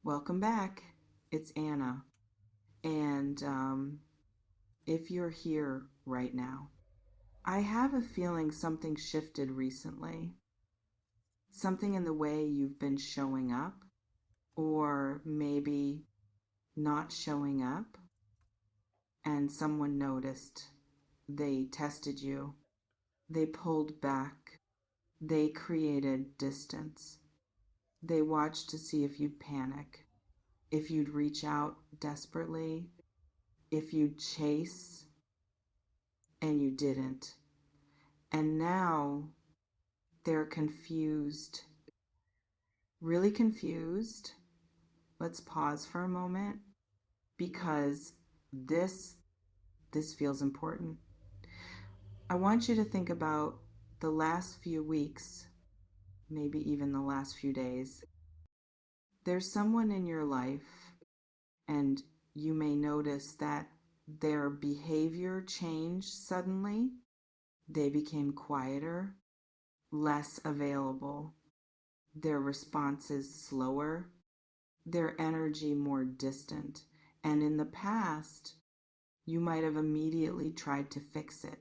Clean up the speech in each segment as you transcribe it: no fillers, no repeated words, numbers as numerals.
Welcome back. It's Anna. And if you're here right now, I have a feeling something shifted recently. Something in the way you've been showing up, or maybe not showing up, and someone noticed. They tested you, they pulled back, they created distance. They watched to see if you'd panic, if you'd reach out desperately, if you'd chase, and you didn't. And now they're confused, really confused. Let's pause for a moment because this this feels important. I want you to think about the last few weeks, maybe even the last few days. There's someone in your life, and you may notice that their behavior changed suddenly. They became quieter, less available, their responses slower, their energy more distant. And in the past, you might have immediately tried to fix it,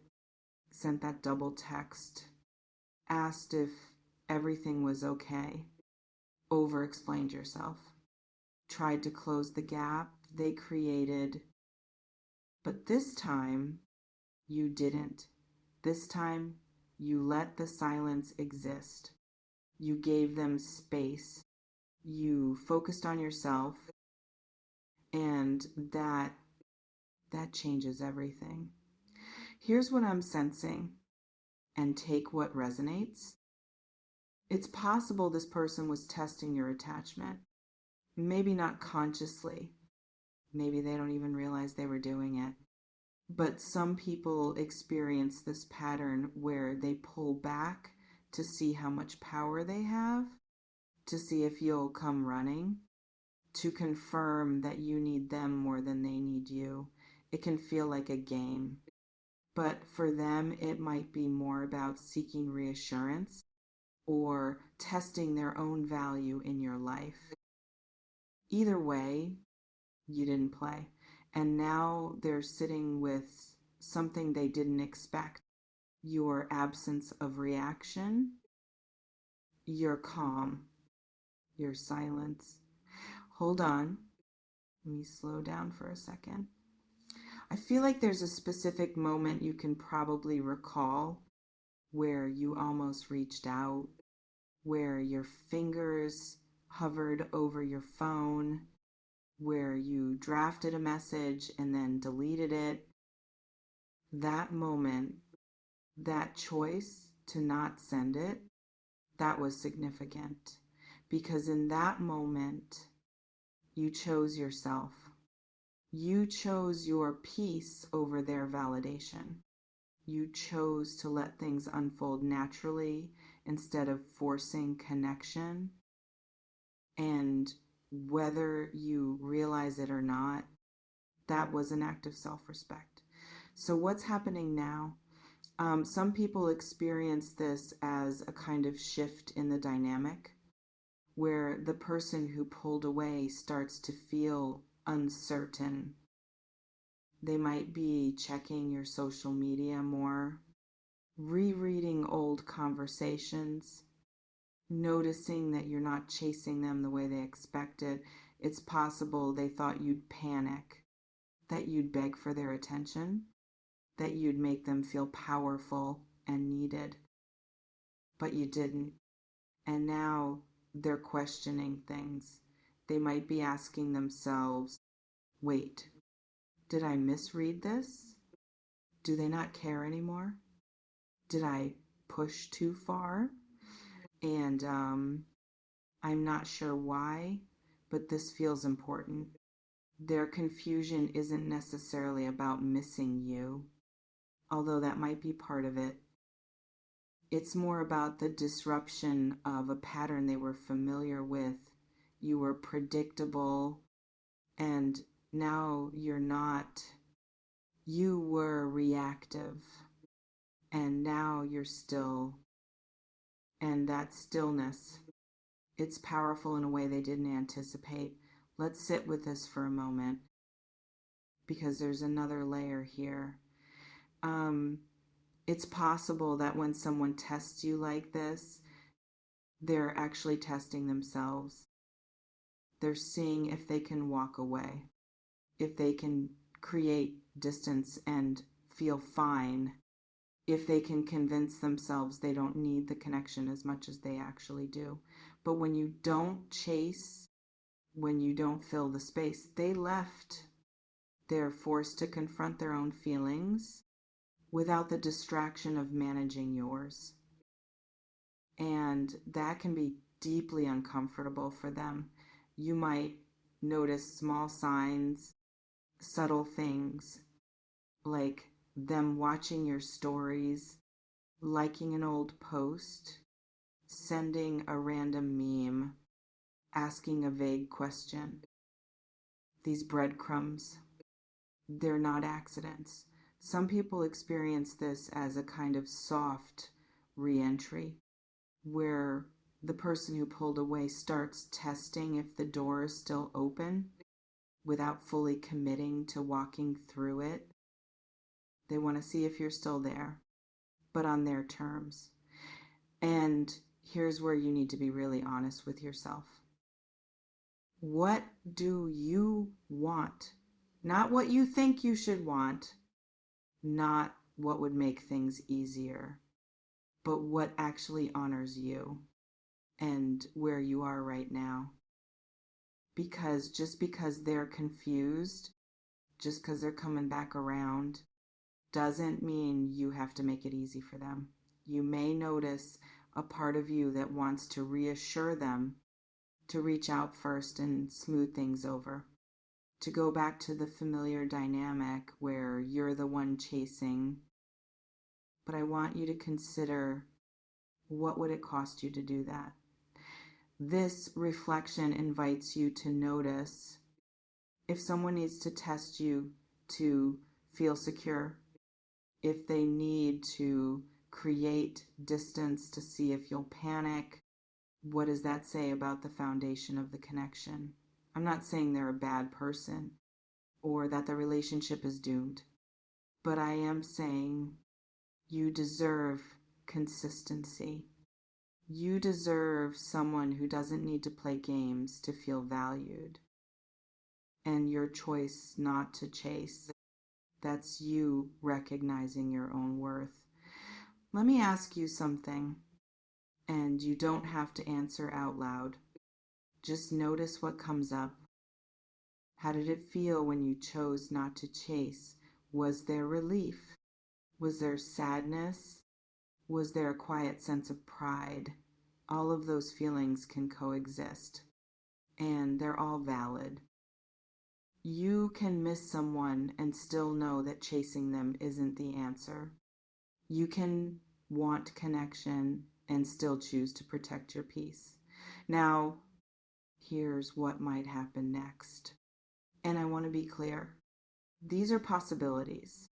sent that double text, asked if everything was okay, over explained yourself, tried to close the gap they created. But this time, you didn't. This time, you let the silence exist. You gave them space. You focused on yourself, and that changes everything. Here's what I'm sensing, and take what resonates. It's possible this person was testing your attachment. Maybe not consciously. Maybe they don't even realize they were doing it. But some people experience this pattern where they pull back to see how much power they have, to see if you'll come running, to confirm that you need them more than they need you. It can feel like a game. But for them, it might be more about seeking reassurance or testing their own value in your life. Either way, you didn't play. And now they're sitting with something they didn't expect: your absence of reaction, your calm, your silence. Hold on. Let me slow down for a second. I feel like there's a specific moment you can probably recall where you almost reached out, where your fingers hovered over your phone, where you drafted a message and then deleted it. That moment, that choice to not send it, that was significant because in that moment, you chose yourself. You chose your peace over their validation. You chose to let things unfold naturally instead of forcing connection. And whether you realize it or not, that was an act of self-respect. So what's happening now? Some people experience this as a kind of shift in the dynamic where the person who pulled away starts to feel uncertain. They might be checking your social media more, rereading old conversations, noticing that you're not chasing them the way they expected. It's possible they thought you'd panic, that you'd beg for their attention, that you'd make them feel powerful and needed, but you didn't. And now they're questioning things. They might be asking themselves, wait, did I misread this? Do they not care anymore? Did I push too far? And I'm not sure why, but this feels important. Their confusion isn't necessarily about missing you, although that might be part of it. It's more about the disruption of a pattern they were familiar with. You were predictable, and now you're not. You were reactive, and now you're still. And that stillness, it's powerful in a way they didn't anticipate. Let's sit with this for a moment because there's another layer here. It's possible that when someone tests you like this, they're actually testing themselves. They're seeing if they can walk away, if they can create distance and feel fine, if they can convince themselves they don't need the connection as much as they actually do. But when you don't chase, when you don't fill the space, they left. They're forced to confront their own feelings without the distraction of managing yours. And that can be deeply uncomfortable for them. You might notice small signs, subtle things, like them watching your stories, liking an old post, sending a random meme, asking a vague question. These breadcrumbs, they're not accidents. Some people experience this as a kind of soft re-entry, where the person who pulled away starts testing if the door is still open without fully committing to walking through it. They want to see if you're still there, but on their terms. And here's where you need to be really honest with yourself. What do you want? Not what you think you should want, not what would make things easier, but what actually honors you and where you are right now. Because just because they're confused, just because they're coming back around, doesn't mean you have to make it easy for them. You may notice a part of you that wants to reassure them to reach out first and smooth things over, to go back to the familiar dynamic where you're the one chasing. But I want you to consider, what would it cost you to do that? This reflection invites you to notice if someone needs to test you to feel secure, if they need to create distance to see if you'll panic. What does that say about the foundation of the connection? I'm not saying they're a bad person or that the relationship is doomed, but I am saying you deserve consistency. You deserve someone who doesn't need to play games to feel valued. And your choice not to chase, that's you recognizing your own worth. Let me ask you something, and you don't have to answer out loud. Just notice what comes up. How did it feel when you chose not to chase? Was there relief? Was there sadness? Was there a quiet sense of pride? All of those feelings can coexist, and they're all valid. You can miss someone and still know that chasing them isn't the answer. You can want connection and still choose to protect your peace. Now, here's what might happen next. And I want to be clear. These are possibilities,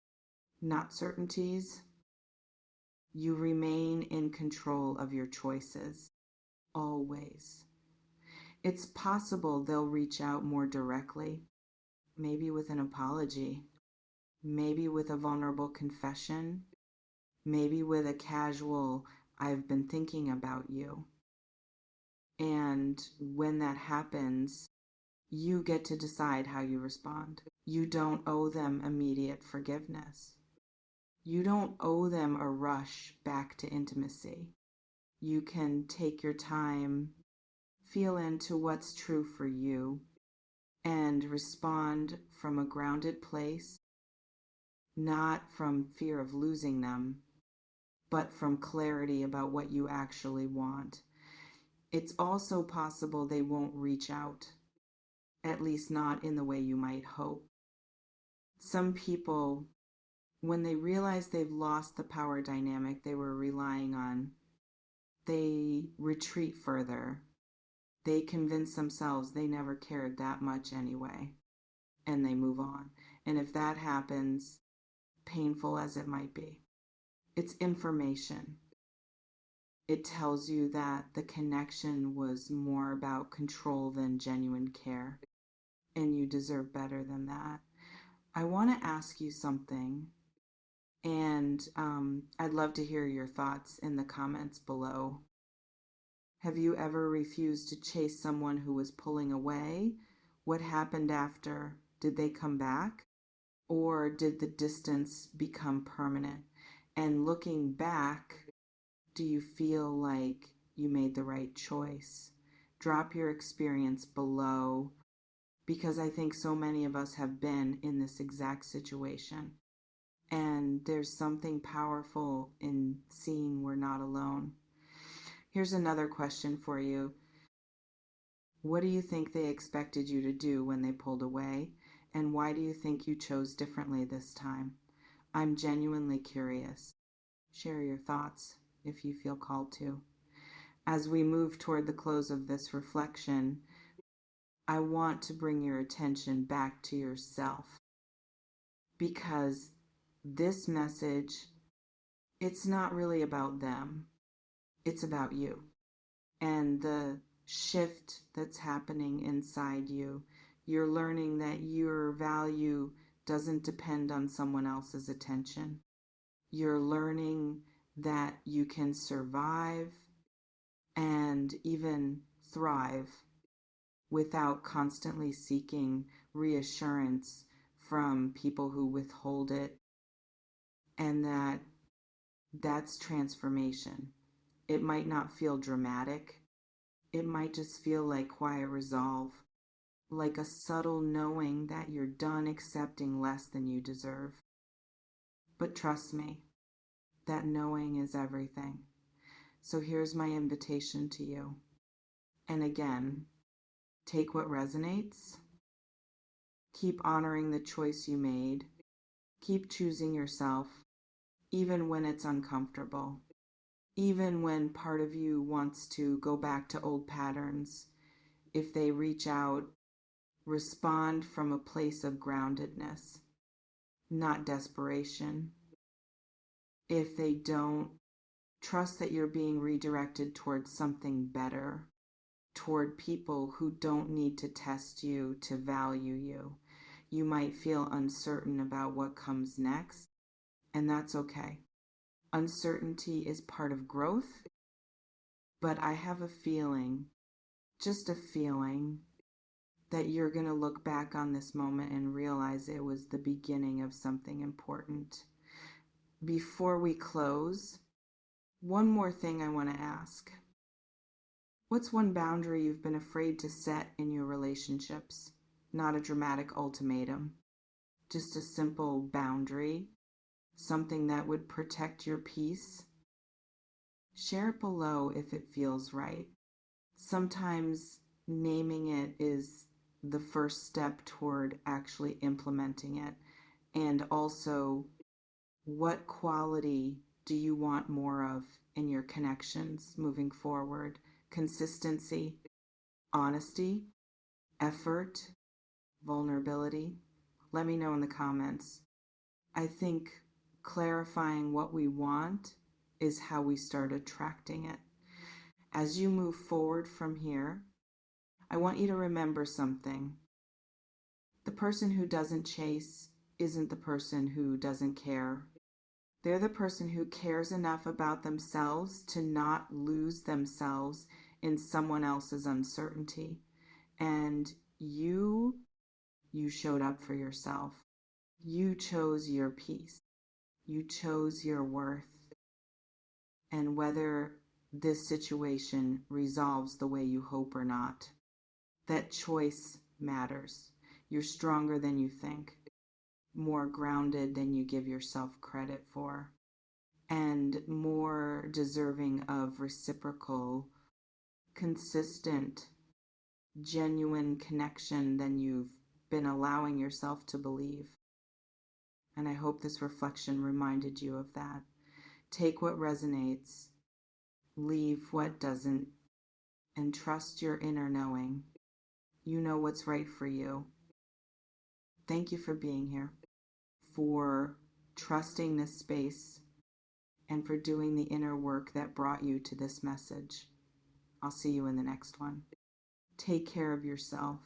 not certainties. You remain in control of your choices, always. It's possible they'll reach out more directly, maybe with an apology, maybe with a vulnerable confession, maybe with a casual, "I've been thinking about you." And when that happens, you get to decide how you respond. You don't owe them immediate forgiveness. You don't owe them a rush back to intimacy. You can take your time, feel into what's true for you, and respond from a grounded place, not from fear of losing them, but from clarity about what you actually want. It's also possible they won't reach out, at least not in the way you might hope. Some people, when they realize they've lost the power dynamic they were relying on, they retreat further. They convince themselves they never cared that much anyway, and they move on. And if that happens, painful as it might be, it's information. It tells you that the connection was more about control than genuine care. and you deserve better than that. I want to ask you something, and I'd love to hear your thoughts in the comments below. Have you ever refused to chase someone who was pulling away? What happened after? Did they come back? Or did the distance become permanent? And looking back, do you feel like you made the right choice? Drop your experience below, because I think so many of us have been in this exact situation. And there's something powerful in seeing we're not alone. Here's another question for you. What do you think they expected you to do when they pulled away? And why do you think you chose differently this time? I'm genuinely curious. Share your thoughts if you feel called to. As we move toward the close of this reflection, I want to bring your attention back to yourself, because this message, it's not really about them. It's about you and the shift that's happening inside you. You're learning that your value doesn't depend on someone else's attention. You're learning that you can survive and even thrive without constantly seeking reassurance from people who withhold it, and that's transformation. It might not feel dramatic. It might just feel like quiet resolve, like a subtle knowing that you're done accepting less than you deserve. But trust me, that knowing is everything. So here's my invitation to you. And again, take what resonates. Keep honoring the choice you made. Keep choosing yourself, even when it's uncomfortable. Even when part of you wants to go back to old patterns. If they reach out, respond from a place of groundedness, not desperation. If they don't, trust that you're being redirected towards something better, toward people who don't need to test you to value you. You might feel uncertain about what comes next, and that's okay. Uncertainty is part of growth, but I have a feeling, just a feeling, that you're going to look back on this moment and realize it was the beginning of something important. Before we close, one more thing I want to ask. What's one boundary you've been afraid to set in your relationships? Not a dramatic ultimatum, just a simple boundary, something that would protect your peace. Share it below if it feels right. Sometimes naming it is the first step toward actually implementing it. And also, what quality do you want more of in your connections moving forward? Consistency, honesty, effort, vulnerability? Let me know in the comments. I think clarifying what we want is how we start attracting it. As you move forward from here, I want you to remember something. The person who doesn't chase isn't the person who doesn't care. They're the person who cares enough about themselves to not lose themselves in someone else's uncertainty. And you showed up for yourself. You chose your peace. You chose your worth. And whether this situation resolves the way you hope or not, that choice matters. You're stronger than you think, more grounded than you give yourself credit for, and more deserving of reciprocal, consistent, genuine connection than you've been allowing yourself to believe. And I hope this reflection reminded you of that. Take what resonates, leave what doesn't, and trust your inner knowing. You know what's right for you. Thank you for being here, for trusting this space, and for doing the inner work that brought you to this message. I'll see you in the next one. Take care of yourself.